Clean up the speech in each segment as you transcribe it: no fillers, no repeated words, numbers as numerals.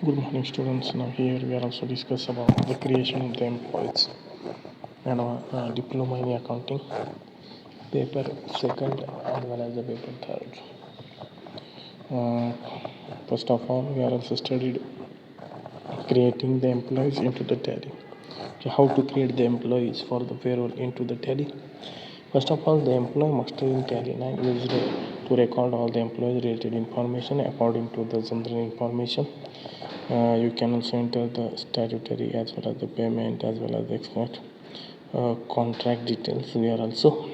Good morning, students. Now here we are also discuss about the creation of the employees and diploma in accounting, paper second as well as the paper third. First of all, we are also studied creating the employees into the tally. So how to create the employees for the payroll into the tally? First of all, the employee must in tally 9 used to record all the employees related information according to the general information. You can also enter the statutory as well as the payment as well as the export contract details. We are also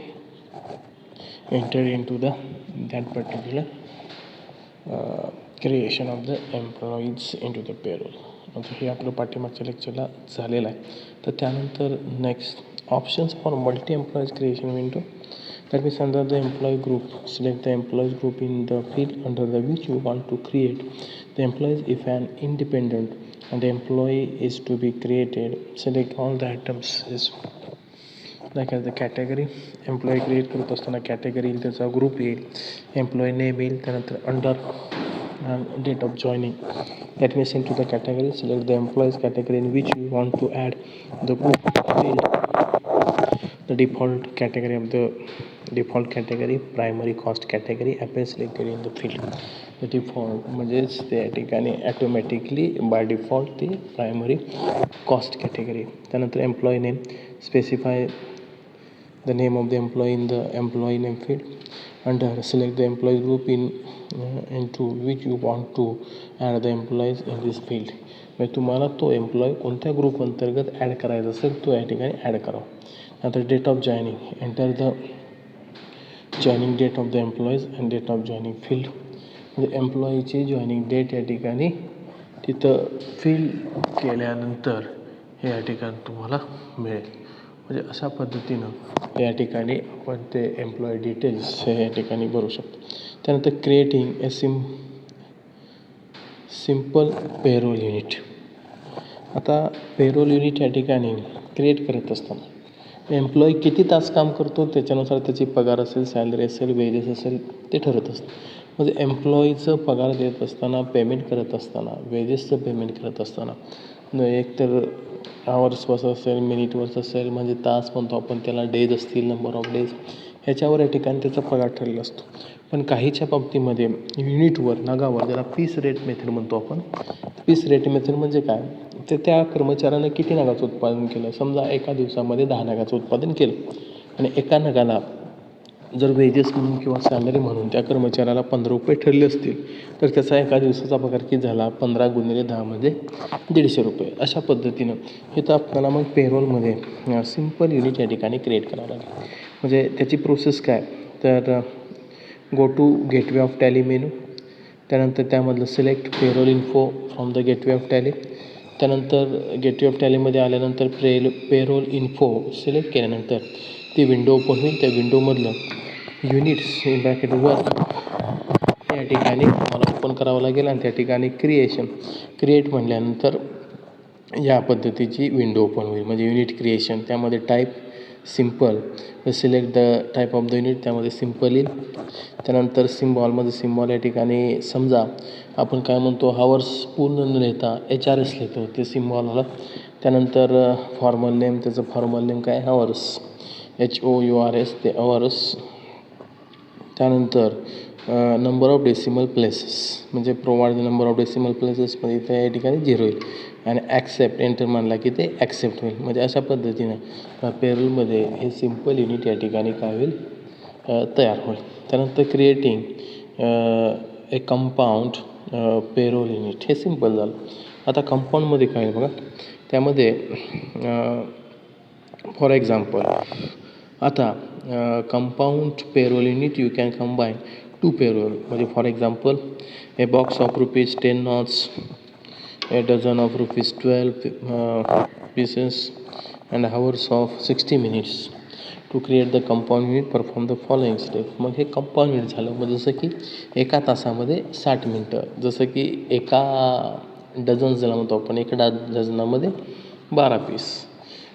entered into that particular creation of the employees into the payroll. आता हे आपलं पाठीमागच्या लेक्चरला झालेलं आहे. तर त्यानंतर next options for multi employees creation window. That means under the employee group, select the employees group in the field under the which you want to create the employees. If an independent and the employee is to be created, select all the items is like as the category. Employee create करत असताना category येईल, त्याचा group येईल, employee name येईल, त्यानंतर under date of joining. That means into the category, select the employees category in which you want to add the group field. The default category primary cost category appears selected in the field. The default म्हणजेच त्या ठिकाणी automatically by default ती primary cost category. त्यानंतर employee name, specify the name of the employee in the employee name field. Under select the employee group into which you want to add the employees in this field. म्हणजे तुम्हाला तो employee कोणत्या group अंतर्गत add करायचा असेल तो या ठिकाणी ॲड करावा. नंतर date of joining, enter the joining date of the employees and date of joining field. म्हणजे एम्प्लॉईची जॉईनिंग डेट या ठिकाणी तिथं फिल केल्यानंतर हे या ठिकाणी तुम्हाला मिळेल. म्हणजे अशा पद्धतीनं या ठिकाणी आपण ते एम्प्लॉई डिटेल्स हे या ठिकाणी भरू शकतो. त्यानंतर क्रिएटिंग ए सिम्पल पेरोल युनिट. आता पेरोल युनिट या ठिकाणी क्रिएट करत असताना एम्प्लॉई किती तास काम करतो त्याच्यानुसार त्याची पगार असेल, सॅलरी असेल, वेजेस असेल ते ठरत असतं. म्हणजे एम्प्लॉईचं पगार देत असताना, पेमेंट करत असताना, वेजेसचं पेमेंट करत असताना एक तर आवर्सवर असेल, मिनिटवर असेल, म्हणजे तास म्हणतो आपण त्याला, डेज असतील, नंबर ऑफ डेज, ह्याच्यावर या ठिकाणी त्याचा पगार ठरलेला असतो. पण काहीच्या बाबतीमध्ये युनिटवर, नगावर, ज्याला पीस रेट मेथड म्हणतो आपण. पीस रेट मेथड म्हणजे काय, तर त्या कर्मचाऱ्यानं किती नगाचं उत्पादन केलं. समजा एका दिवसामध्ये 10 नगाचं उत्पादन केलं आणि एका नगाला जर वेजेस म्हणून किंवा सॅलरी म्हणून त्या कर्मचाऱ्याला 15 रुपये ठरले असतील तर त्याचा एका दिवसाचा पगार किती झाला, 15 गुणिले 10 म्हणजे 150 रुपये. अशा पद्धतीनं हे तर आपल्याला मग पेरोलमध्ये सिम्पल युनिट या ठिकाणी क्रिएट करावं लागेल. म्हणजे त्याची प्रोसेस काय, तर go to gateway of Tally menu. त्यानंतर त्यामधलं select payroll info from the gateway of Tally. त्यानंतर गेटवे ऑफ टॅलीमध्ये आल्यानंतर पेरोल इन्फो सिलेक्ट केल्यानंतर ती विंडो ओपन होईल. त्या विंडोमधलं युनिट्स इन ब्रॅकेट वर्क या ठिकाणी मला ओपन करावं लागेल आणि त्या ठिकाणी क्रिएट म्हटल्यानंतर या पद्धतीची विंडो ओपन होईल. म्हणजे युनिट क्रिएशन, त्यामध्ये type simple, select the type of the unit, त्यामध्ये सिम्पल येईल. त्यानंतर सिम्बॉलमध्ये सिम्बॉल या ठिकाणी समजा आपण काय म्हणतो, हावर्स पूर्ण न लिहिता HRS लिहितो, ते सिम्बॉल आलं. त्यानंतर फॉर्मल नेम, त्याचं फॉर्मल नेम काय, हावर्स, HOURS, ते अवर्स. त्यानंतर नंबर ऑफ डेसिमल प्लेसेस, म्हणजे provide the number of decimal प्लेसेसमध्ये त्या या ठिकाणी 0 होईल आणि ॲक्सेप्ट एंटर मानला की ते ॲक्सेप्ट होईल. म्हणजे अशा पद्धतीनं पेरोलमध्ये हे सिम्पल युनिट या ठिकाणी काय होईल, तयार होईल. त्यानंतर creating a compound payroll unit, हे सिम्पल झालं. आता कंपाऊंडमध्ये काय बघा, त्यामध्ये फॉर एक्झाम्पल आता compound payroll unit you can combine 2 payroll. म्हणजे for example a box of ₹10 notes, a dozen of ₹12 pieces and hours of 60 minutes. To create the compound unit, perform the following step. मग हे compound unit झालं. मग जसं की एका तासामध्ये 60 मिनटं, जसं की एका डझन ज्याला म्हणतो आपण, एका डझनामध्ये 12 पीस,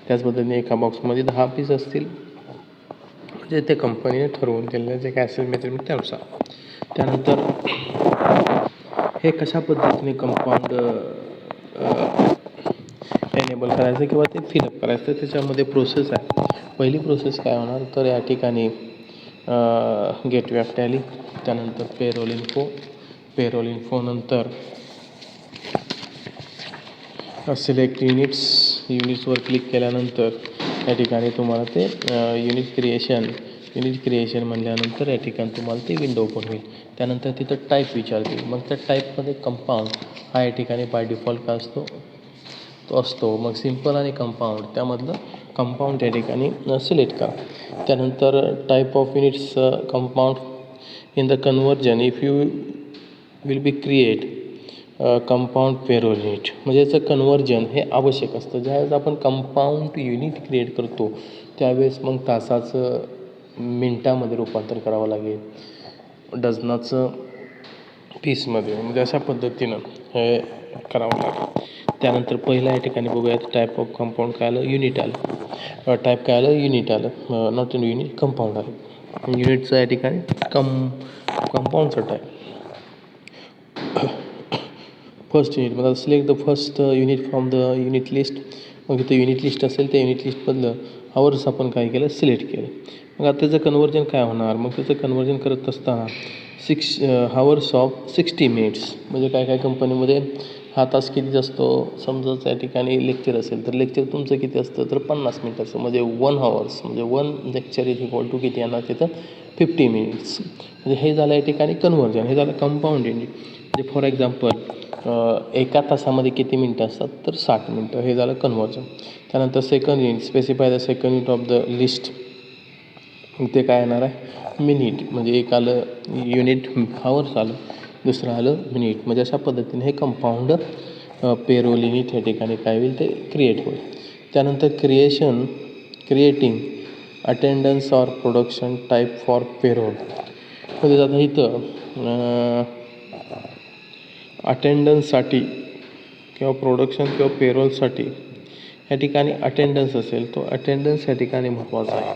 त्याच पद्धतीने एका बॉक्समध्ये 10 पीस असतील. म्हणजे ते कंपनीने ठरवून दिलेलं जे काय असेल मेजरमेंट त्यानुसार. त्यानंतर हे कशा पद्धतीने कंपाऊंड एनेबल करायचं किंवा ते फिलअप करायचं. त्याच्यामध्ये प्रोसेस आहे. पहिली प्रोसेस काय होणार तर या ठिकाणी गेटवे ऑफ टॅली, त्यानंतर पेरोल इन्फो नंतर सिलेक्ट युनिट्सवर क्लिक केल्यानंतर या ठिकाणी तुम्हाला ते युनिट क्रिएशन म्हणल्यानंतर या ठिकाणी तुम्हाला ती विंडो ओपन होईल. त्यानंतर तिथं टाईप विचारतील. मग त्या टाईपमध्ये कंपाऊंड हा या ठिकाणी बाय डिफॉल्ट का असतो तो असतो. मग सिम्पल आणि कंपाऊंड त्यामधलं कंपाऊंड या ठिकाणी सिलेक्ट करा. त्यानंतर type of units compound in the conversion if you will be create compound payroll unit, म्हणजे याचं कन्वर्जन हे आवश्यक असतं. ज्यावेळेस आपण कंपाऊंड युनिट क्रिएट करतो त्यावेळेस मग तासाचं मिनटामध्ये रूपांतर करावं लागेल, डझनाचं पीसमध्ये, म्हणजे अशा पद्धतीनं हे करावं लागेल. त्यानंतर पहिल्या या ठिकाणी बघूयात टाईप ऑफ कंपाऊंड काय आलं, युनिट आलं. टाईप काय आलं, युनिट आलं. नॉट इन युनिट, कंपाऊंड आलं. युनिटचं या ठिकाणी कंपाऊंडचं टाईप. फर्स्ट युनिट मला select the first unit from the unit list. मग इथं युनिट लिस्ट असेल त्या युनिट लिस्टमधलं हावर्स आपण काय केलं, सिलेक्ट केलं. मग आता त्याचं कन्वर्जन काय होणार, मग त्याचं कन्वर्जन करत असताना हावर्स ऑफ 60 मिनिट्स, म्हणजे काय कंपनीमध्ये हा तास किती असतो, समजा त्या ठिकाणी लेक्चर असेल तर लेक्चर तुमचं किती असतं तर 50 मिनिटाचं, म्हणजे 1 हावर्स म्हणजे 1 लेक्चर इज इक्वल टू किती येणार तिथं 50 मिनिट्स. म्हणजे हे झालं या ठिकाणी कन्वर्जन, हे झालं कंपाऊंड युनिट. म्हणजे फॉर एक्झाम्पल एका तासामध्ये किती मिनटं असतात तर 60 मिनटं, हे झालं कन्वर्जन. त्यानंतर second unit, specify the second unit of the list. ते काय येणार आहे, मिनिट, म्हणजे एक आलं युनिट हावर्स आलं, दुसरं आलं मिनिट. म्हणजे अशा पद्धतीने हे कंपाऊंड पेरोल युनिट या ठिकाणी काय होईल ते क्रिएट होईल. त्यानंतर creating attendance or production type for payroll. म्हणजे आता इथं अटेंडन्ससाठी किंवा प्रोडक्शन किंवा पेरोलसाठी या ठिकाणी अटेंडन्स असेल, तो अटेंडन्स या ठिकाणी महत्त्वाचा आहे.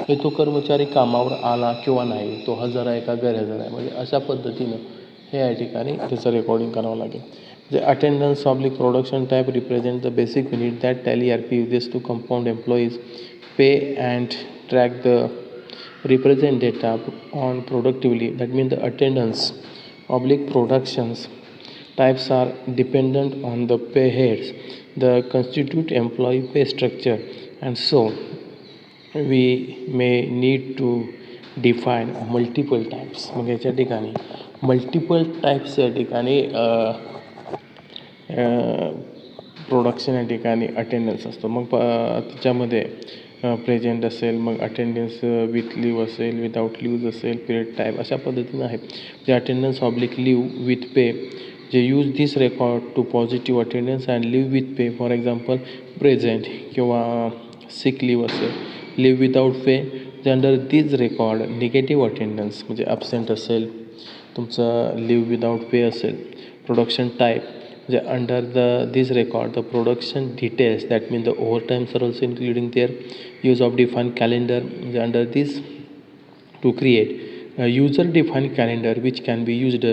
हे तो कर्मचारी कामावर आला किंवा नाही, तो हजर आहे का गैरहजर आहे, म्हणजे अशा पद्धतीनं हे या ठिकाणी त्याचं रेकॉर्डिंग करावं लागेल. म्हणजे attendance oblique production type represent the basic unit that tally RP uses to compound employees pay and track the represent data on productively. That means the attendance oblique productions types are dependent on the pay heads, the constitute employee pay structure, and so we may need to define multiple types. मग याच्या ठिकाणी multiple types या ठिकाणी production या ठिकाणी attendance असतो. मग त्याच्यामध्ये प्रेझेंट असेल, मग अटेंडन्स विथ लिव्ह असेल, विदाऊट लिव्ह असेल, पिरियड टाईप, अशा पद्धतीनं आहे. जे attendance oblique leave with pay, जे use this record to positive attendance and leave with pay. For example present किंवा सिक लिव्ह असेल, लिव्ह विदाऊट पे, जे under this record negative attendance, म्हणजे ॲबसेंट असेल, तुमचं लिव्ह विदाऊट पे असेल. Production type, म्हणजे under this record the production details, that mean the over Times are also including their use of define calendar, म्हणजे under this to create a user defined calendar which can be used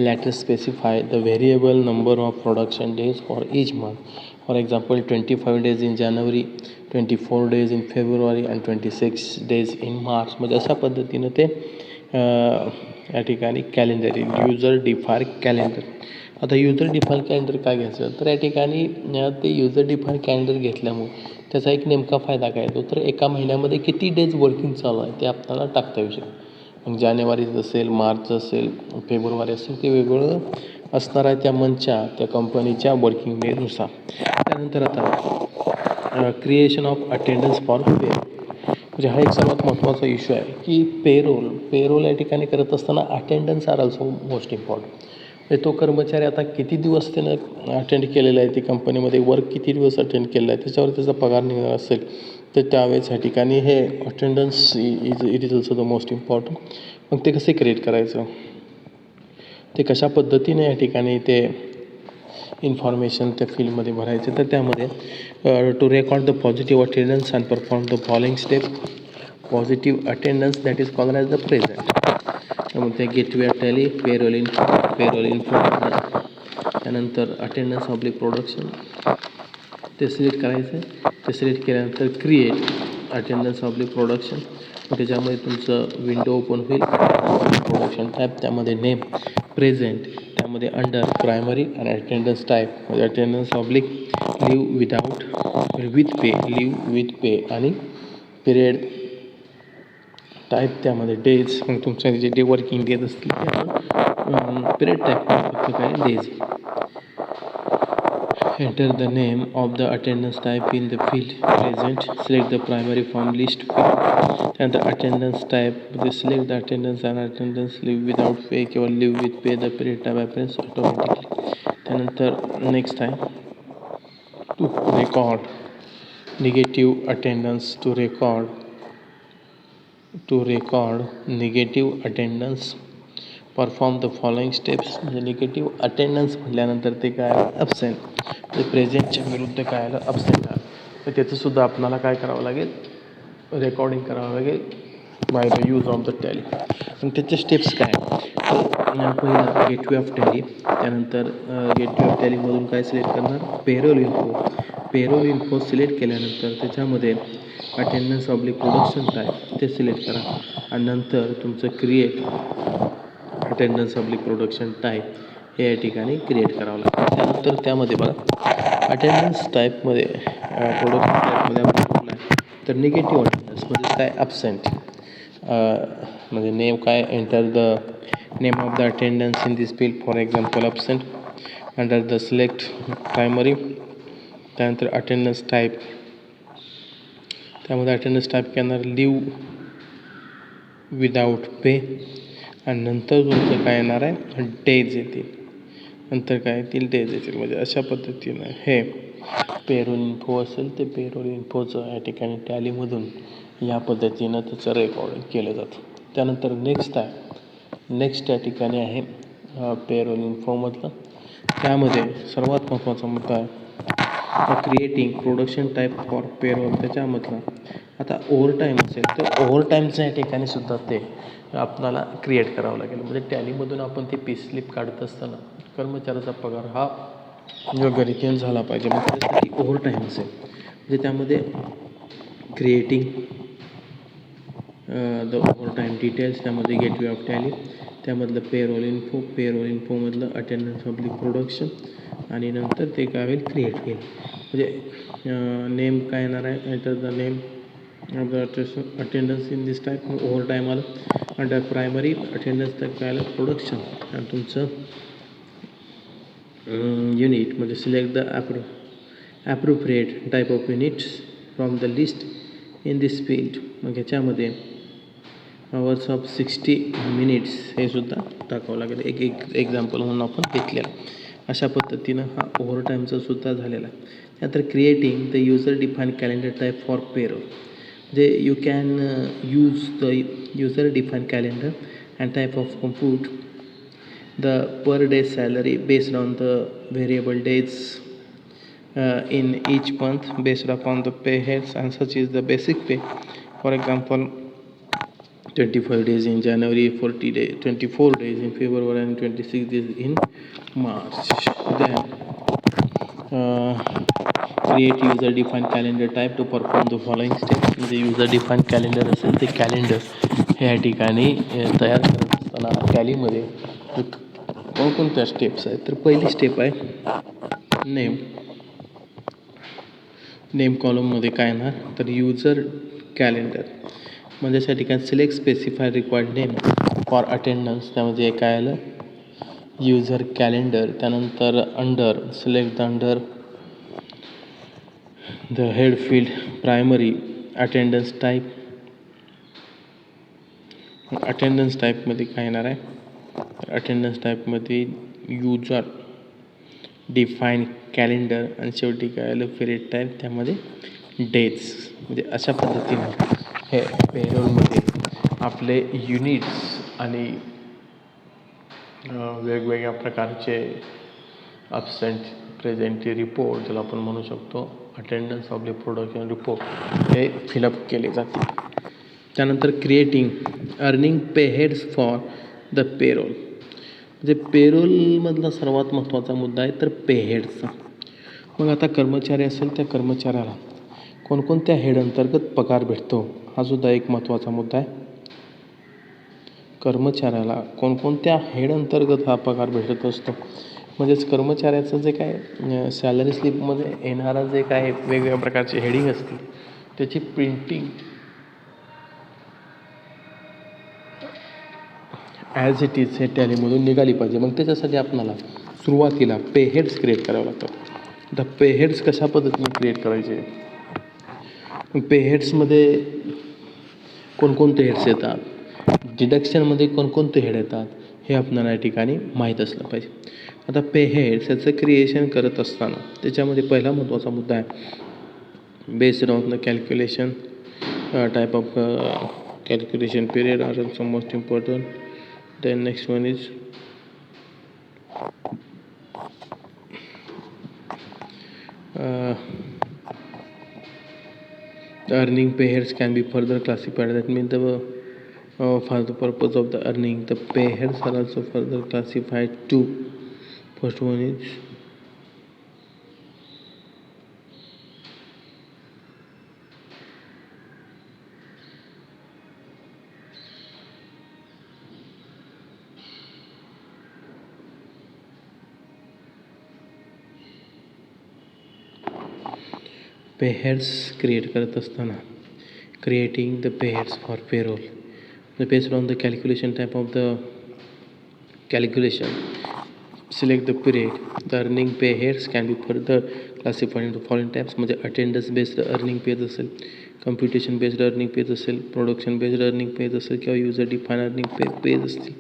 later specify the variable number of production days for each month. For example 25 days in January, 24 days in February and 26 days in March. म्हणजे अशा पद्धतीनं ते या ठिकाणी calendar user define calendar. आता user define calendar काय घ्यायचं तर या ठिकाणी ते युजर डिफाईन कॅलेंडर घेतल्यामुळे त्याचा एक नेमका फायदा काय येतो तर एका महिन्यामध्ये किती डेज वर्किंग चालू आहे ते आपल्याला टाकता येऊ शकतं. मग जानेवारीचं असेल, मार्च असेल, फेब्रुवारी असेल, ते वेगवेगळं असणार आहे त्या मंथच्या त्या कंपनीच्या वर्किंग डेनुसार. त्यानंतर आता क्रिएशन ऑफ अटेंडन्स फॉर पे, म्हणजे हा एक सर्वात महत्त्वाचा इश्यू आहे की पेरोल या ठिकाणी करत असताना attendance are also most important. तो कर्मचारी आता किती दिवस त्यानं अटेंड केलेला आहे, ती कंपनीमध्ये वर्क किती दिवस अटेंड केलेला आहे, त्याच्यावर त्याचा पगार निघणार असेल तर त्यावेळेस या ठिकाणी हे attendance it is also the most important. मग ते कसे क्रिएट करायचं, ते कशा पद्धतीने या ठिकाणी ते इन्फॉर्मेशन त्या फील्डमध्ये भरायचं, तर त्यामध्ये to record the positive attendance and perform the following step. Positive attendance that is called as the present. त्यामुळे ते गेटवे टॅली, पेरोल इन्फो त्यानंतर अटेंडन्स ऑब्लिक प्रोडक्शन ते सिलेक्ट करायचं आहे. ते सिलेक्ट केल्यानंतर क्रिएट अटेंडन्स ऑब्लिक प्रोडक्शन, त्याच्यामध्ये तुमचं विंडो ओपन होईल. प्रोडक्शन टाईप, त्यामध्ये नेम, प्रेझेंट, त्यामध्ये अंडर प्रायमरी आणि अटेंडन्स टाईप म्हणजे attendance oblique leave without with pay, leave with pay आणि पिरियड टाईप, त्यामध्ये डेज. मग तुमच्या जे डे वर्किंग डेज असतील ते आपण पिरियड टाईप फक्त काय days. Enter the name of the attendance type in the field present. Select the primary from list field and the attendance type. Select the attendance and attendance leave without pay किंवा leave with pay. The period type appears automatically. त्यानंतर next time to record negative attendance, to record negative attendance perform the following steps. म्हणजे negative attendance म्हटल्यानंतर ते काय आलं absent, ते प्रेझेंटच्या विरुद्ध काय आलं ॲब्सेंट आलं. तर त्याचंसुद्धा आपल्याला काय करावं लागेल, रेकॉर्डिंग करावं लागेल by the use of the tally. आणि त्याचे स्टेप्स काय तर पहिलं गेटवे ऑफ टॅली, त्यानंतर गेटवे ऑफ टॅलीमधून काय सिलेक्ट करणार पेरोल इन्फो सिलेक्ट केल्यानंतर त्याच्यामध्ये अटेंडन्स ऑब्लिक प्रोडक्शन टाईप ते सिलेक्ट करा आणि नंतर तुमचं create attendance oblique production type हे या ठिकाणी क्रिएट करावं लागतं. त्यानंतर त्यामध्ये बघा अटेंडन्स टाईपमध्ये प्रोडक्शन टाईपमध्ये आपण कुठला तर निगेटिव्ह अटेंडन्स म्हणजे काय ॲब्सेंट, म्हणजे नेम काय enter the name of the attendance in this field for example absent under the select primary. त्यानंतर अटेंडन्स टाईप, त्यामध्ये अटेंडन्स टाईप करणार लिव्ह विदाऊट पे आणि नंतर तुमचं काय येणार आहे डेज येतील, नंतर काय येतील डेज येतील. म्हणजे अशा पद्धतीनं हे पेरोल इन्फो असेल ते पेरोल इन्फोचं या ठिकाणी टॅलीमधून या पद्धतीनं त्याचं रेकॉर्डिंग केलं जातं. त्यानंतर नेक्स्ट या ठिकाणी आहे पेरोल इन्फोमधलं. त्यामध्ये सर्वात महत्त्वाचा मुद्दा आहे creating production type for payroll. त्याच्यामधलं आता ओव्हरटाईम असेल तर ओव्हरटाईमचं या ठिकाणी सुद्धा ते आपल्याला क्रिएट करावं लागेल. म्हणजे टॅलीमधून आपण ती पे स्लिप काढत असताना कर्मचाऱ्याचा पगार हा योग्यरीतीने झाला पाहिजे. मग त्यासाठी ओव्हरटाईम असेल म्हणजे त्यामध्ये क्रिएटिंग द ओव्हरटाईम डिटेल्स, त्यामध्ये गेटवे ऑफ टॅली, त्यामधलं पेरोल इन्फोमधलं अटेंडन्स ऑब्लिक प्रोडक्शन आणि नंतर ते काय होईल क्रिएट होईल. म्हणजे नेम काय येणार आहे enter the name of the attendance in this type. Over time आलं अंडर प्रायमरी अटेंडन्स टाईप काय आलं प्रोडक्शन आणि तुमचं युनिट म्हणजे select the appropriate type of units from the list in this field. मग ह्याच्यामध्ये आवर्स ऑफ 60 मिनिट्स हे सुद्धा टाकावं लागेल. एक एक्झाम्पल म्हणून आपण घेतलेलं. अशा पद्धतीनं हा ओव्हरटाईमचा सुद्धा झालेला आहे. त्यानंतर creating the user define calendar type for payroll. म्हणजे you can use the user define calendar and type of compute the per day salary based on the variable days in each month based upon the pay heads and such is the basic pay. For example 25 days in January, 40 days 24 days in February and 26 days in March. Then create user defined calendar type to perform the following steps. म्हणजे user defined calendar असेल ते calendar हे या ठिकाणी तयार करत असताना टॅलीमध्ये कोणकोणत्या स्टेप्स आहेत तर पहिली स्टेप आहे नेम कॉलममध्ये काय येणार तर युजर कॅलेंडर म्हणजे या ठिकाणी select specify required name for attendance. त्यामध्ये काय आलं युजर कॅलेंडर. त्यानंतर under select the under the head field primary attendance type. Attendance टाईपमध्ये काय येणार आहे अटेंडन्स टाईपमध्ये युजर डिफाईन कॅलेंडर आणि शेवटी काय आलं पिरियड टाईप त्यामध्ये डेज. म्हणजे अशा पद्धतीने हे पेरोलमध्ये आपले युनिट्स आणि वेगवेगळ्या प्रकारचे ॲब्सेंट प्रेझेंट रिपोर्ट ज्याला आपण म्हणू शकतो attendance of the production report हे फिलअप केले जाते. त्यानंतर creating earning pay heads for the payroll. म्हणजे पेरोलमधला सर्वात महत्त्वाचा मुद्दा आहे तर पे हेडचा. मग आता कर्मचारी असेल त्या कर्मचाऱ्याला कोणकोणत्या हेड अंतर्गत पगार भेटतो हा सुद्धा एक महत्त्वाचा मुद्दा आहे. कर्मचाऱ्याला कोणकोणत्या हेड अंतर्गत हा पगार भेटत असतो. म्हणजेच कर्मचाऱ्याचं जे काय सॅलरी स्लिपमध्ये येणारं जे काय वेगवेगळ्या प्रकारचे हेडिंग असतील त्याची प्रिंटिंग ॲज इट इज हे टॅलीमधून निघाली पाहिजे. मग त्याच्यासाठी आपल्याला सुरुवातीला पे हेड्स क्रिएट करावे लागतात. आता पे हेड्स कशा पद्धतीने क्रिएट करायचे. पे हेड्समध्ये कोणकोणते हेड्स येतात, डिडक्शनमध्ये कोणकोणते हेड येतात हे आपल्याला या ठिकाणी माहीत असलं पाहिजे. आता पे हेड्स याचं क्रिएशन करत असताना त्याच्यामध्ये पहिला महत्त्वाचा मुद्दा आहे based on the calculation type of calculation period are also most important. Then next one is the earning pay heads can be further classified. That means for the purpose of the earning, the pay heads are also further classified too. First one is pay heads create करत असताना creating the pay heads for payroll. Based on the calculation type of the calculation, select the period. The earning pay heads can be further classified into following types. म्हणजे attendance based earning page असेल, computation based earning page असेल, production based earning page असेल किंवा user define earning page असतील.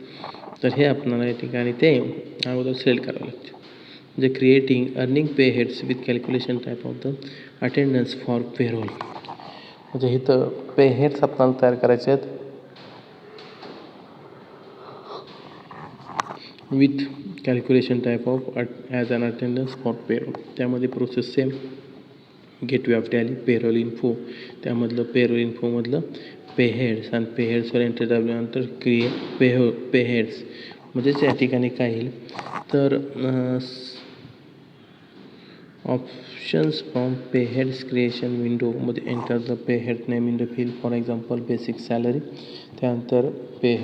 तर हे आपल्याला या ठिकाणी ते अगोदर सिलेक्ट करावं लागतं. म्हणजे creating earning pay heads with calculation type of the attendance for payroll. म्हणजे इथं पे हेड्स आपल्याला तयार करायचे आहेत with calculation type of as an attendance for payroll. त्यामध्ये process same, gateway of Tally, payroll info, त्यामधलं पेरोल इन्फोमधलं पे हेड्स आणि पे हेड्सवर एंटर दाबल्यानंतर क्रिएट पे हेड्स. म्हणजेच या ठिकाणी काय येईल तर options from pay heads creation विंडोमध्ये enter the pay head name in the field. For example basic salary. त्यानंतर पे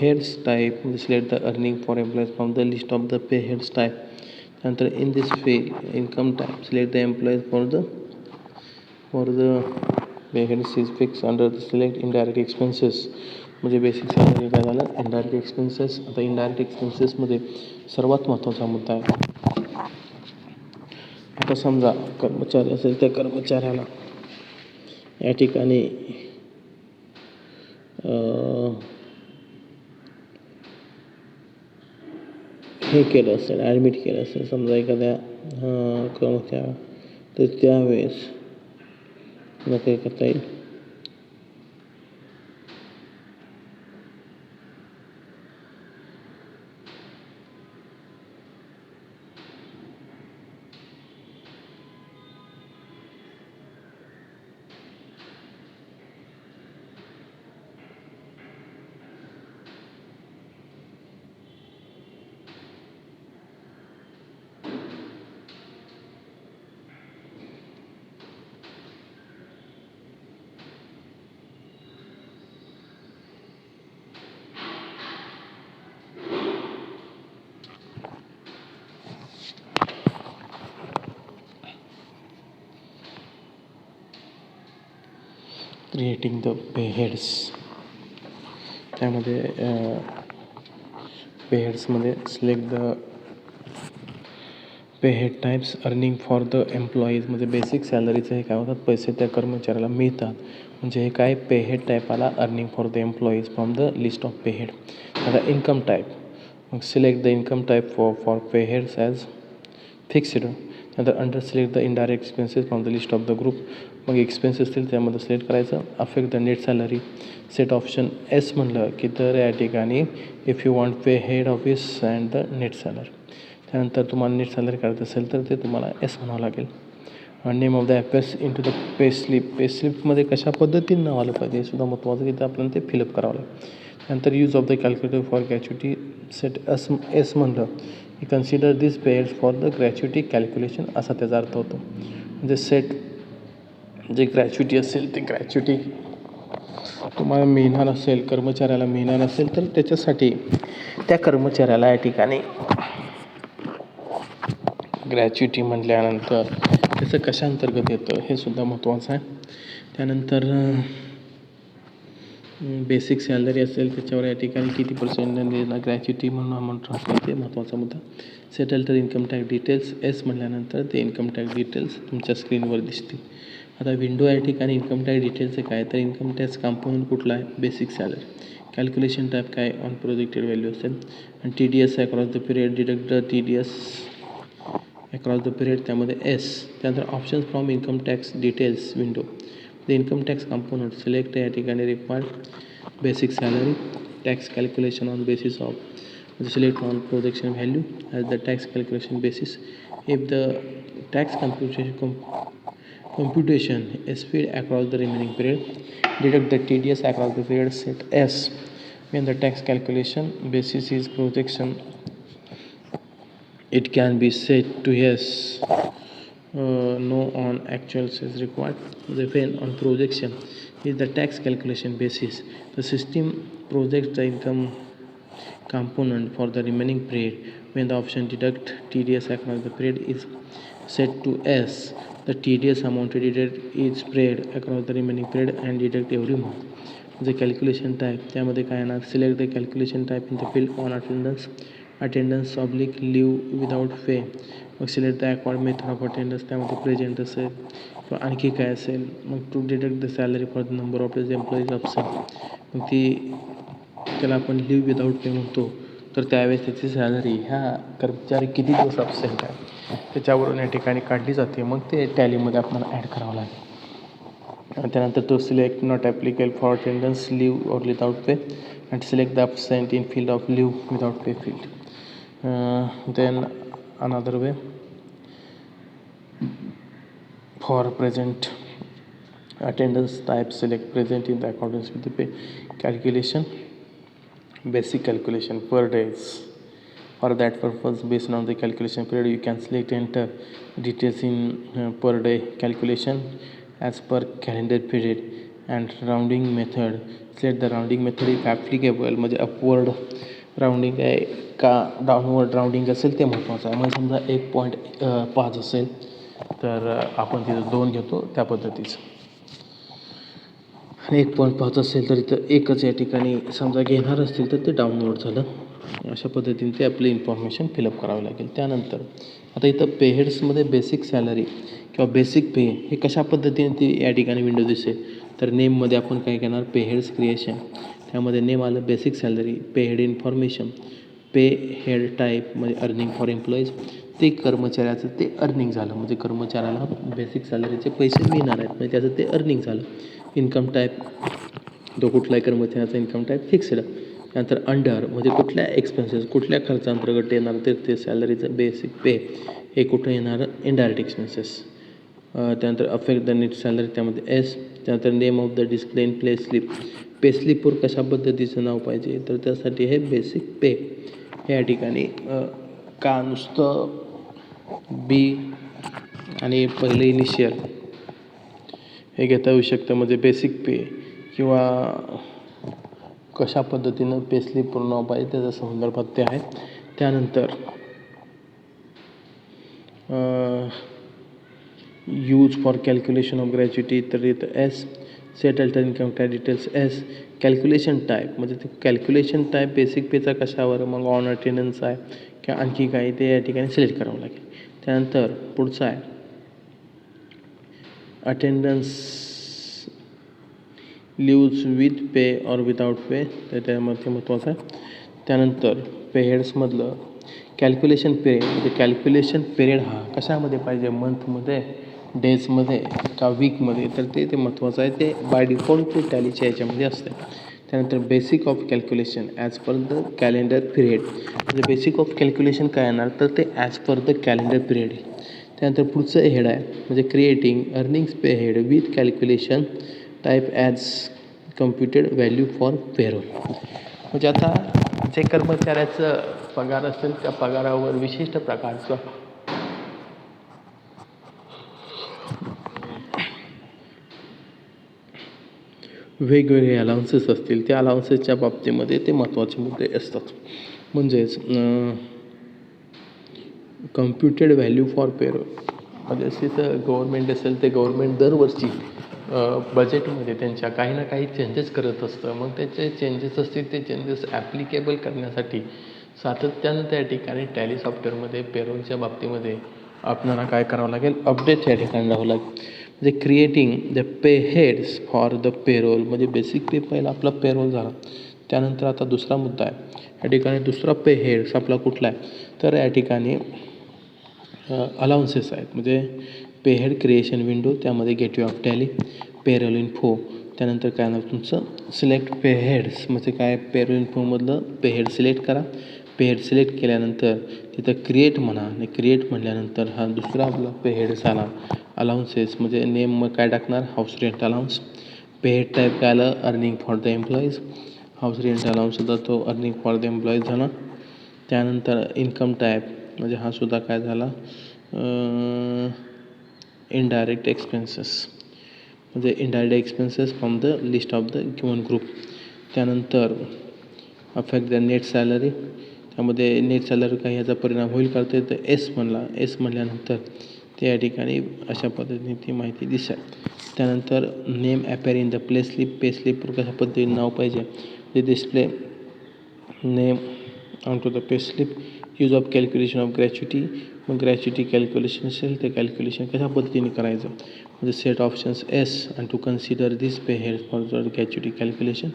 हेड्स टाईप म्हणजे select the earning for employees from the list of the pay heads type. त्यानंतर in this field income type select the employees for the pay heads is fix under the select indirect expenses. म्हणजे basic salary काय झालं, indirect expenses. आता indirect एक्सपेन्सेसमध्ये सर्वात महत्त्वाचा मुद्दा आहे. आता समजा कर्मचारी असेल त्या कर्मचाऱ्याला या ठिकाणी हे केलं असेल, ॲडमिट केलं असेल समजा एखाद्या कर्मचाऱ्याला, तर त्यावेळेस मला काय करता येईल, क्रिएटिंग द पे हेड्स. त्यामध्ये पे हेड्समध्ये select the pay head types earning for the employees. म्हणजे बेसिक सॅलरीचं हे काय होतात, पैसे त्या कर्मचाऱ्याला मिळतात. म्हणजे हे काय पे हेड टाईप आला earning for the employees from the list of pay head. आता इन्कम टाईप, मग select the income type for pay heads as fixed. नंतर under select the indirect expenses from the list of the group. मग expenses असतील त्यामध्ये select करायचं. Affect the net salary, set option yes म्हणलं की तर या ठिकाणी if you want pay head office and the net salary. त्यानंतर तुम्हाला नेट सॅलरी करायचं असेल तर ते तुम्हाला एस म्हणावं लागेल. Name of the appears in to the pay slip. Pay स्लिपमध्ये कशा पद्धतीनं नाव आलं पाहिजे हे सुद्धा महत्त्वाचं की ते आपल्याला ते फिलअप करावं लागेल. नंतर use of the calculator for gratuity set S म्हणलं की consider this pairs for the gratuity calculation असा त्याचा अर्थ होतो. म्हणजे सेट जे ग्रॅच्युटी असेल ते ग्रॅच्युटी तुम्हाला मिळणार असेल, कर्मचाऱ्याला मिळणार असेल तर त्याच्यासाठी त्या कर्मचाऱ्याला या ठिकाणी ग्रॅच्युटी म्हटल्यानंतर त्याचं कशांतर्गत येतं हे सुद्धा महत्त्वाचं आहे. त्यानंतर बेसिक सॅलरी असेल त्याच्यावर या ठिकाणी किती पर्सेंट ग्रॅच्युटी म्हणून ते महत्त्वाचा मुद्दा. सेटल तर इन्कम टॅक्स डिटेल्स एस म्हटल्यानंतर ते इन्कम टॅक्स डिटेल्स तुमच्या स्क्रीनवर दिसतील. आता विंडो या ठिकाणी इन्कम टॅक्स डिटेल्सचं काय तर इन्कम टॅक्स कॉम्पोनंट कुठला आहे बेसिक सॅलरी. कॅल्क्युलेशन टाईप काय ऑन प्रोजेक्टेड व्हॅल्यू असेल आणि T D S across the period deduct the T D S across the period त्यामध्ये एस. त्यानंतर options from income tax details window the income tax component select या ठिकाणी required basic salary tax calculation on basis of select on projection value as the tax calculation basis if the tax computation is spread across the remaining period. Deduct the TDS across the period set S. When the tax calculation basis is projection, it can be set to yes, no on actuals is required. When on projection is the tax calculation basis, the system projects the income component for the remaining period. When the option deduct TDS across the period is set to S, the TDS amount deducted is spread across the remaining period and deduct every month. The calculation type त्यामध्ये काय येणार select the calculation type in the field on attendance oblique leave without pay. मग select the accord method of attendance त्यामध्ये present असेल किंवा आणखी काय असेल. मग to deduct the salary for the number of days employees absent. मग ती त्याला आपण लिव्ह विदाऊट पे म्हणतो तर त्यावेळेस त्याची सॅलरी ह्या कर्मचारी किती दिवस अब्सेंट आहे त्याच्यावरून या ठिकाणी काढली जाते. मग ते टॅलीमध्ये आपल्याला ॲड करावं लागेल. आणि त्यानंतर तो select not applicable for attendance leave or without pay and select the absent in field of leave without pay field. Then another way for present attendance type select present in the accordance with the pay calculation basic calculation per days. For that purpose based on the calculation period you can select enter details in per day calculation as per calendar period and rounding method. Select the rounding method if applicable म्हणजे upward rounding आहे का downward rounding असेल ते महत्त्वाचं आहे. म्हणजे समजा 1.5 असेल तर आपण तिथं 2 घेतो त्या पद्धतीचं. 1.5 असेल तर इथं एकच या ठिकाणी समजा घेणार असतील तर ते डाउनलोड झालं. अशा पद्धतीने ते आपली इन्फॉर्मेशन फिलअप करावी लागेल. त्यानंतर आता इथं पेहेड्समध्ये बेसिक सॅलरी किंवा बेसिक पे हे कशा पद्धतीने ती या ठिकाणी विंडो दिसेल तर नेममध्ये आपण काय करणार पेहेड्स क्रिएशन त्यामध्ये नेम आलं बेसिक सॅलरी पेहेड इन्फॉर्मेशन पे हेड टाईप म्हणजे अर्निंग फॉर एम्प्लॉईज ते कर्मचाऱ्याचं ते अर्निंग झालं म्हणजे कर्मचाऱ्याला बेसिक सॅलरीचे पैसे मिळणार आहेत म्हणजे त्याचं ते अर्निंग झालं. इन्कम टाईप तो कुठलाही कर्मचाऱ्याचा इन्कम टाईप फिक्स्ड. त्यानंतर अंडर म्हणजे कुठल्या एक्सपेन्सेस कुठल्या खर्चांतर्गत येणार ते सॅलरीचं बेसिक पे हे कुठं येणार इनडायरेक्ट एक्सपेन्सेस. त्यानंतर अफेक्ट द नेट सॅलरी त्यामध्ये एस. त्यानंतर name of the display in pay slip pay स्लिपवर कशा पद्धतीचं नाव पाहिजे तर त्यासाठी हे बेसिक पे हे या ठिकाणी का नुसतं बी आणि पहिलं इनिशियल हे घेता येऊ शकतं म्हणजे बेसिक पे किंवा कशा पद्धतीनं पे स्लिपवर नाव पाहिजे त्याच्या संदर्भात ते आहे. त्यानंतर use for calculation of gratuity तर इथं एस. सेटल तर income tax details as. Calculation type म्हणजे ते कॅल्क्युलेशन टाईप बेसिक पेचा कशावर मग ऑन अटेंडन्स आहे किंवा आणखी काही ते या ठिकाणी सिलेक्ट करावं लागेल. त्यानंतर पुढचं आहे attendance leaves with pay or without pay तर त्यामध्ये महत्त्वाचं आहे. त्यानंतर पेहेड्समधलं कॅल्क्युलेशन पिरियड म्हणजे कॅल्क्युलेशन पिरियड हा कशामध्ये पाहिजे मंथमध्ये डेजमध्ये का वीकमध्ये तर ते महत्त्वाचं आहे. ते बाय डिफॉल्ट ते टॅलीच्या याच्यामध्ये असते. त्यानंतर basic of calculation as per the calendar period म्हणजे बेसिक ऑफ कॅल्क्युलेशन काय येणार तर ते as per the calendar period. त्यानंतर पुढचं हेड आहे म्हणजे creating earnings pay head with calculation type as computed value for payroll. म्हणजे आता जे कर्मचाऱ्याचं पगार असेल त्या पगारावर विशिष्ट प्रकारचं वेगवेगळे अलाउन्सेस असतील, त्या अलाउन्सेसच्या बाबतीमध्ये ते महत्त्वाचे मुद्दे असतात. म्हणजेच कम्प्युटेड व्हॅल्यू फॉर पेरोल म्हणजे तिथं गव्हर्मेंट असेल ते गव्हर्मेंट दरवर्षी बजेटमध्ये त्यांच्या काही ना काही चेंजेस करत असतं. मग त्याचे चेंजेस असतील ते चेंजेस ॲप्लिकेबल करण्यासाठी सातत्यानं त्या ठिकाणी टॅली सॉफ्टवेअरमध्ये पेरोलच्या बाबतीमध्ये आपल्याला काय करावं लागेल, अपडेट या ठिकाणी राहावं लागेल. म्हणजे creating the pay heads for the payroll म्हणजे बेसिकली पहिला आपला पेरोल झाला. त्यानंतर आता दुसरा मुद्दा आहे या ठिकाणी. दुसरा पे हेड्स आपला कुठला आहे तर या ठिकाणी अलाउन्सेस आहेत. म्हणजे पे हेड क्रिएशन विंडो, त्यामध्ये gateway of Tally, payroll info, त्यानंतर काय नाव तुमचं सिलेक्ट पे हेड्स म्हणजे काय पेरोल इन्फोमधलं पे हेड सिलेक्ट करा. पे हेड सिलेक्ट केल्यानंतर तिथं क्रिएट म्हणा आणि क्रिएट म्हटल्यानंतर हा दुसरा आपला पे हेड झाला. अलाउन्सेस म्हणजे नेम मग काय टाकणार, house rent allowance. Pay head type काय आलं, earning for the employees. House rent allowance सुद्धा तो अर्निंग फॉर द एम्प्लॉईज झाला. त्यानंतर इन्कम टाईप म्हणजे हा सुद्धा काय झाला, इनडायरेक्ट एक्सपेन्सेस म्हणजे indirect expenses from the list of the given group. त्यानंतर अफेक्ट द नेट सॅलरी, त्यामध्ये नेट सॅलरी काही याचा परिणाम होईल करते तर एस म्हणला. एस म्हणल्यानंतर ते या ठिकाणी अशा पद्धतीने ती माहिती दिसेल. त्यानंतर name appear in the play slip. Pay स्लिपवर कशा पद्धतीने नाव पाहिजे ते display name on to the pay slip. Use of calculation of gratuity, मग ग्रॅच्युटी कॅल्क्युलेशन असेल ते कॅल्क्युलेशन कशा पद्धतीने करायचं म्हणजे set options yes and to consider this pay head for the gratuity calculation.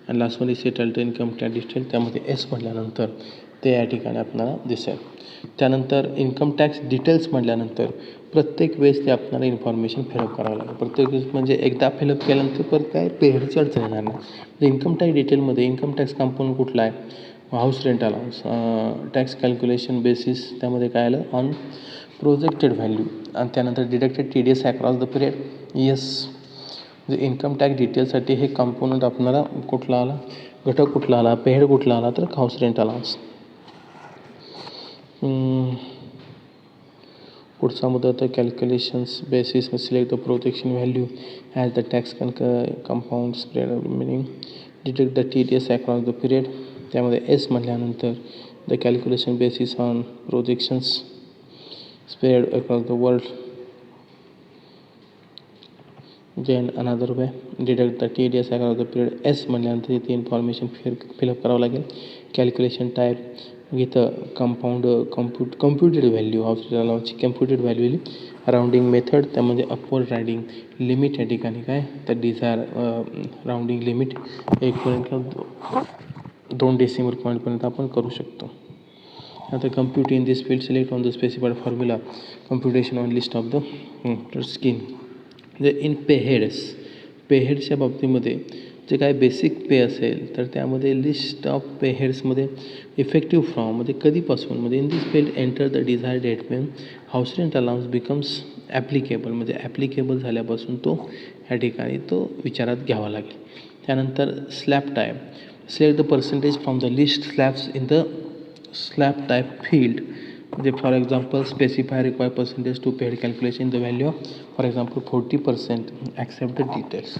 आणि लास्टमध्ये settle to income tax detail, त्यामध्ये एस म्हटल्यानंतर ते या ठिकाणी आपल्याला दिसेल. त्यानंतर इन्कम टॅक्स डिटेल्स म्हटल्यानंतर प्रत्येक वेळेस ते आपल्याला इन्फॉर्मेशन फिलअप करावं लागेल. प्रत्येक वेळेस म्हणजे एकदा फिलअप केल्यानंतर परत काय पे हेडची अडचण येणार नाही. इन्कम टॅक्स डिटेलमध्ये इन्कम टॅक्स कंपोनंट कुठला आहे, house rent allowance, tax calculation basis, त्यामध्ये काय आलं ऑन प्रोजेक्टेड व्हॅल्यू. आणि त्यानंतर deducted T D S across the period. Yes म्हणजे इन्कम टॅक्स डिटेलसाठी हे कंपोनंट आपल्याला कुठला आला, घटक कुठला आला, पे हेड कुठला आला तर हाऊस रेंट अलाउन्स. पुढचा मुद्दा तर calculations basis select the projection value as the tax compound spread remaining. Detect the T D S across the period, त्यामध्ये एस म्हटल्यानंतर the calculation basis on projections spread across the world. Then another way deduct the T D S across the period. Yes म्हटल्यानंतर इथे information fill up करावं लागेल. Calculation type इथं computed value house अलाउन्सची computed value. Rounding method त्यामध्ये upward riding limit या ठिकाणी काय तर डिझायर राऊंडिंग लिमिट 1 2 डेसिमल पॉईंटपर्यंत आपण करू शकतो. आता compute in this field select on the specified formula computation on list of the scheme. म्हणजे इन पे हेड्स, पे हेड्सच्या बाबतीमध्ये जे काय बेसिक पे असेल तर त्यामध्ये लिस्ट ऑफ पे हेड्समध्ये इफेक्टिव्ह फ्रॉम म्हणजे कधीपासून म्हणजे in this field enter the desire date when house rent allowance becomes applicable म्हणजे ॲप्लिकेबल झाल्यापासून तो ह्या ठिकाणी तो विचारात घ्यावा लागेल. त्यानंतर slab type select the percentage from the list slabs in the slab type field. म्हणजे for example specify require percentage to paid calculation the value of for example 40% accept the details.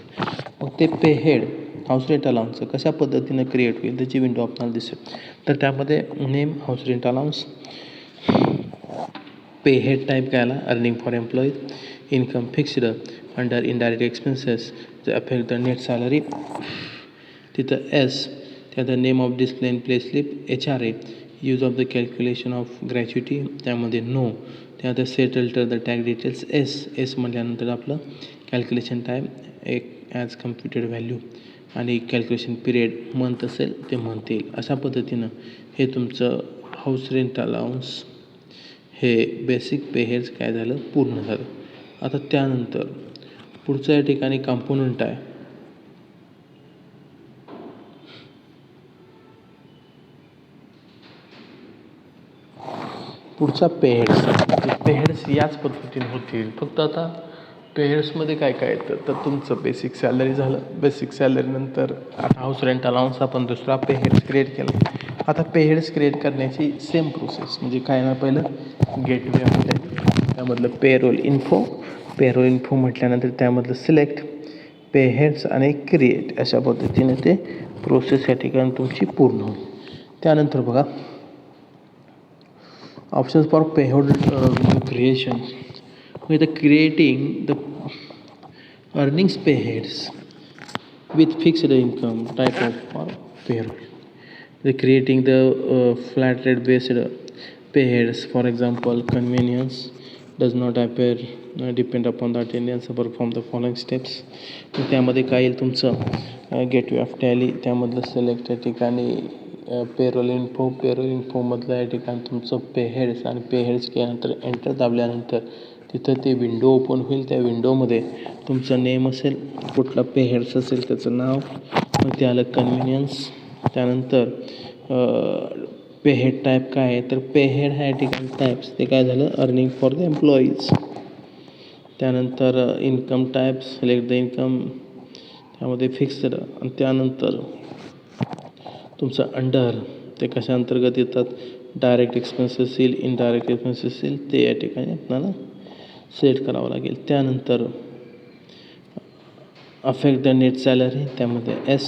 मग ते पे हेड हाऊस रेंट अलाउन्सचं कशा पद्धतीनं create होईल त्याची window आपल्याला दिसेल. तर त्यामध्ये name house rent allowance, pay head type काय आला earning for employees, income fixed under indirect expenses the affect the net salary. तिथं एस त्याचं name of display in play slip, HRA use of the calculation of gratuity, त्यामध्ये no. त्यानंतर settle the tax details S म्हटल्यानंतर आपलं calculation type एक as computed value आणि calculation period month असेल ते मंथ येईल. अशा पद्धतीनं हे तुमचं हाऊस रेंट अलाउन्स हे बेसिक पे हेड्स काय झालं पूर्ण झालं. आता त्यानंतर पुढचं या ठिकाणी कॉम्पोनंट आहे पुढचा पे हेड्स. पे हेड्स याच पद्धतीने होतील फक्त आता पेहेड्समध्ये काय काय येतं तर तुमचं बेसिक सॅलरी झालं. बेसिक सॅलरीनंतर आता हाऊस रेंट अलाउन्स आपण दुसरा पेहेड्स क्रिएट केला. आता पेहेड्स क्रिएट करण्याची सेम प्रोसेस म्हणजे काय ना पहिलं गेटवे ऑफ त्यामधलं पेरोल इन्फो म्हटल्यानंतर त्यामधलं सिलेक्ट पेहेड्स आणि क्रिएट अशा पद्धतीने ते प्रोसेस या ठिकाणी तुमची पूर्ण होईल. त्यानंतर बघा options for pay head creation with creating the earnings payheads with fixed income type of payroll. The creating the flat rate based payheads, for example, convenience does not appear depend upon the attendance perform the following steps. त्यामध्ये काय येईल तुमचं gateway of tally त्यामधलं select या ठिकाणी payroll इन्फोमधलं या ठिकाणी तुमचं पेहेड्स आणि पेहेड्स केल्यानंतर एंटर दाबल्यानंतर तिथं ते विंडो ओपन होईल. त्या विंडोमध्ये तुमचं नेम असेल, कुठला पेहेड्स असेल त्याचं नाव, मग ते आलं कन्व्हिनियन्स. त्यानंतर पेहेड टाईप काय आहे तर पेहेड ह्या ठिकाणी टाईप्स ते काय झालं अर्निंग फॉर द एम्प्लॉईज. त्यानंतर income type select the income त्यामध्ये फिक्स्ड. आणि त्यानंतर तुमचं अंडर ते कशा अंतर्गत येतात डायरेक्ट एक्सपेन्सेस येईल, इनडायरेक्ट एक्सपेन्सेस येईल ते या ठिकाणी आपल्याला सिलेक्ट करावं लागेल. त्यानंतर अफेक्ट द नेट सॅलरी त्यामध्ये S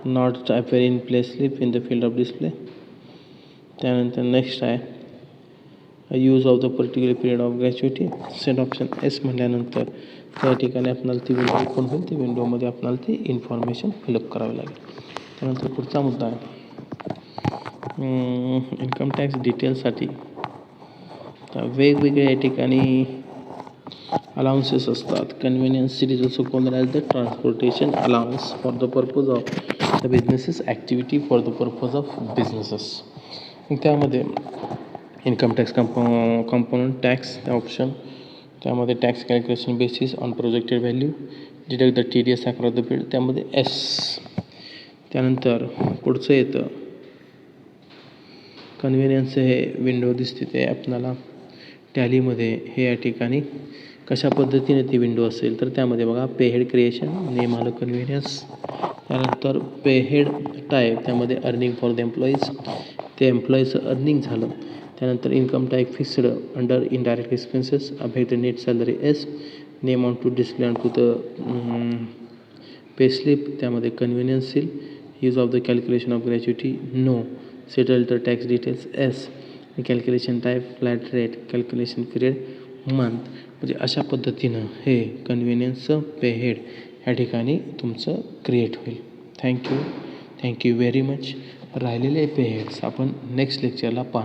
not appear in play slip in the field of display. त्यानंतर नेक्स्ट आहे use of the particular period of gratuity set option S म्हटल्यानंतर त्या ठिकाणी आपल्याला ती विंडो ओपन होईल. ती विंडोमध्ये आपल्याला ती इन्फॉर्मेशन फिलअप करावी लागेल. त्यानंतर पुढचा मुद्दा आहे इन्कम टॅक्स डिटेल्ससाठी वेगवेगळ्या या ठिकाणी अलाउन्सेस असतात. Convenience is also called as the transportation allowance for the purpose of the businesses activity for the purpose of businesses. त्यामध्ये इन्कम टॅक्स कंपोनंट टॅक्स त्या ऑप्शन त्यामध्ये tax calculation basis on projected value deduct the TDS across the period त्यामध्ये S. त्यानंतर पुढचं येतं convenience हे window दिसते ते आपल्याला टॅलीमध्ये हे या ठिकाणी कशा पद्धतीने ती विंडो असेल तर त्यामध्ये बघा पेहेड क्रिएशन नेम आलं कन्व्हिनियन्स. त्यानंतर पेहेड टाईप त्यामध्ये अर्निंग फॉर द एम्प्लॉईज ते एम्प्लॉईचं अर्निंग झालं. त्यानंतर income type fixed under indirect expenses affect the net salary as name on to display on to the pay slip त्यामध्ये convenience येईल. Use of the calculation of gratuity no settle the tax details as calculation type flat rate calculation period month. म्हणजे अशा पद्धतीनं हे कन्व्हिनियन्सचं पेहेड ह्या ठिकाणी तुमचं create होईल. Thank you very much. राहिलेले पेहेड्स आपण नेक्स्ट लेक्चरला पाहू.